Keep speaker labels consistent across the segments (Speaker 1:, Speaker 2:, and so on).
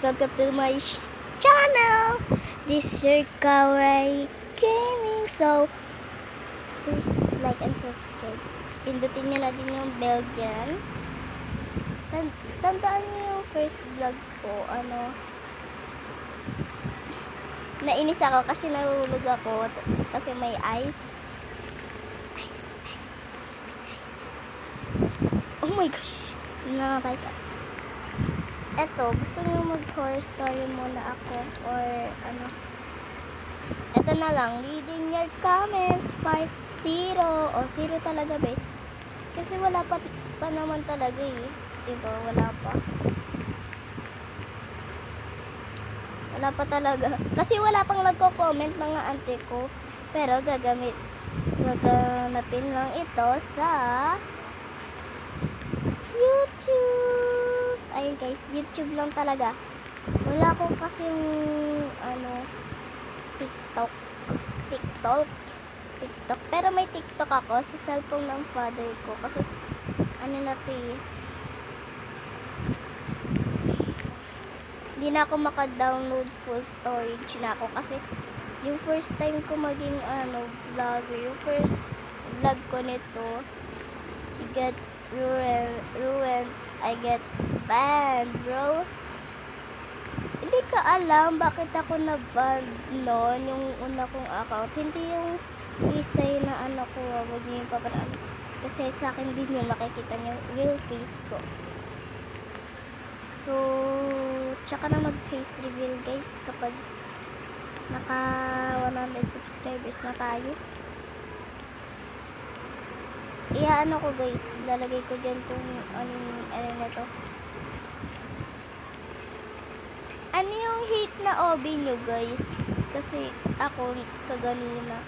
Speaker 1: Welcome to my channel. This is your Kawaii Gaming. So, please like and subscribe. Pindutin nyo na din yung bell dyan. Tandaan nyo yung first vlog ko, nainis ako kasi nahulog ako kasi may ice. Oh my gosh. Nakakay ka. Eto, gusto nyo mag-horror story muna ako or ano? Eto na lang, reading your comments part 0 o 0 talaga bes. Kasi wala pa naman talaga eh. Diba? Wala pa. Wala pa talaga. Kasi wala pang nagko-comment mga ante ko. Pero gaganapin lang ito sa YouTube. Ayun guys, YouTube lang talaga. Wala akong kasing TikTok. Pero may TikTok ako sa cellphone ng father ko. Kasi na to eh. Hindi na ako maka-download full storage na ako. Kasi yung first time ko maging vlogger, yung first vlog ko nito, I get ruined. I get banned, bro. Hindi ka alam bakit ako na-ban noon, yung una kong account. Hindi yung isay na ko, wag niyo yung paparaan. Kasi sa akin din yun, makikita niyo real face ko. So, tsaka na mag-face reveal guys kapag naka 100 subscribers na tayo. Iyaano ko guys, lalagay ko dyan kung ano na to. Ano yung hate na OB nyo guys? Kasi ako kaganina.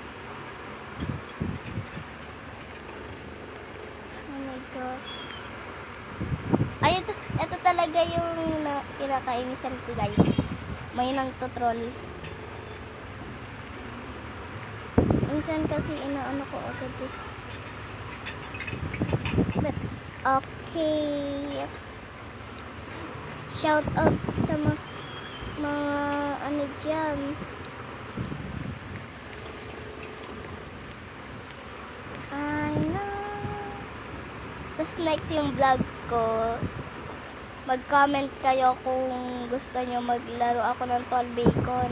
Speaker 1: Oh my gosh. Ay, ito talaga yung kinakainisan ko guys. May nang to-troll. Minsan kasi inaano ko agad eh. That's okay. Shout out sa mga dyan. I know. Tapos next yung vlog ko, mag-comment kayo kung gusto nyo maglaro ako ng Tall Bacon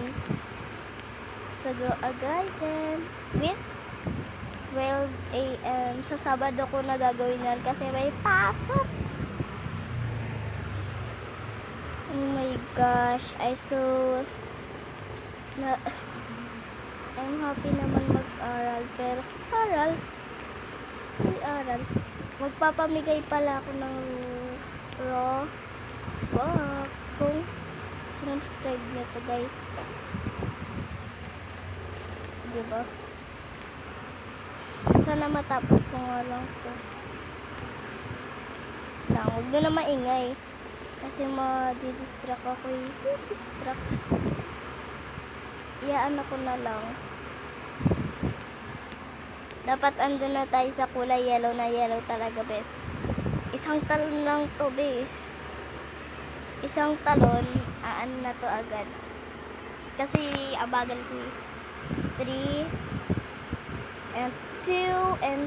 Speaker 1: sa Grow a Garden with 12 AM. Sa Sabado ko na gagawin yan kasi may pasok. Oh my gosh. I'm happy naman mag-aral. Pero aral. Magpapamigay pala ako ng raw box kung subscribe nyo to guys. Diba? Sana matapos ko nga lang to. Huwag na maingay. Kasi ma-distract ako eh. Distract. Iyaan ako na lang. Dapat andun na tayo sa kulay yellow na yellow talaga bes. Isang talon lang to be. Isang talon, na to agad. Kasi abagal ko eh. 3 and 2 and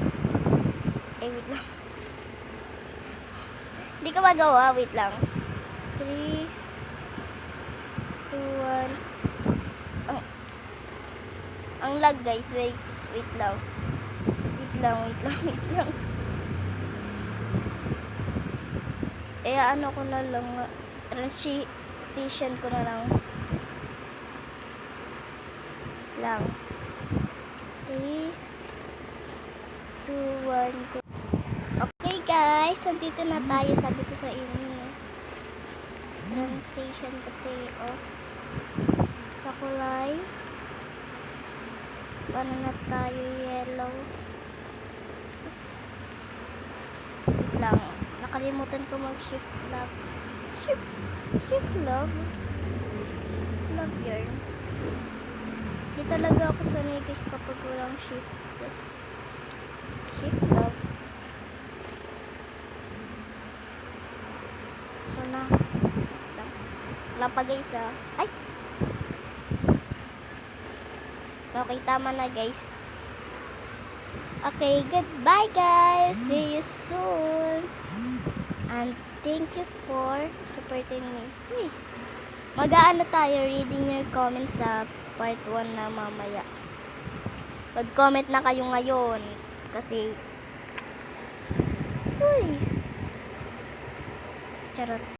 Speaker 1: wait lang. Hindi ko magawa, wait lang. 3 2 1. Ang lag guys, wait lang. Wait lang. Ko na lang, transition ko na lang. 3 2 1 go. Okay guys, nandito na tayo, sabi ko sa inyo. Transition ko tayo sa kulay. Paano na tayo yellow? Wait lang, nakalimutan ko mag-shift love. Shift love yarn. Di talaga ako sanay guys kapag walang shift love. So na lang. Wala pa guys Ay! Okay, tama na guys. Okay, goodbye guys. See you soon. And thank you for supporting me. Uy, mag-aano tayo, reading your comments sa part 1 na mamaya. Mag-comment na kayo ngayon. Kasi, uy, charot.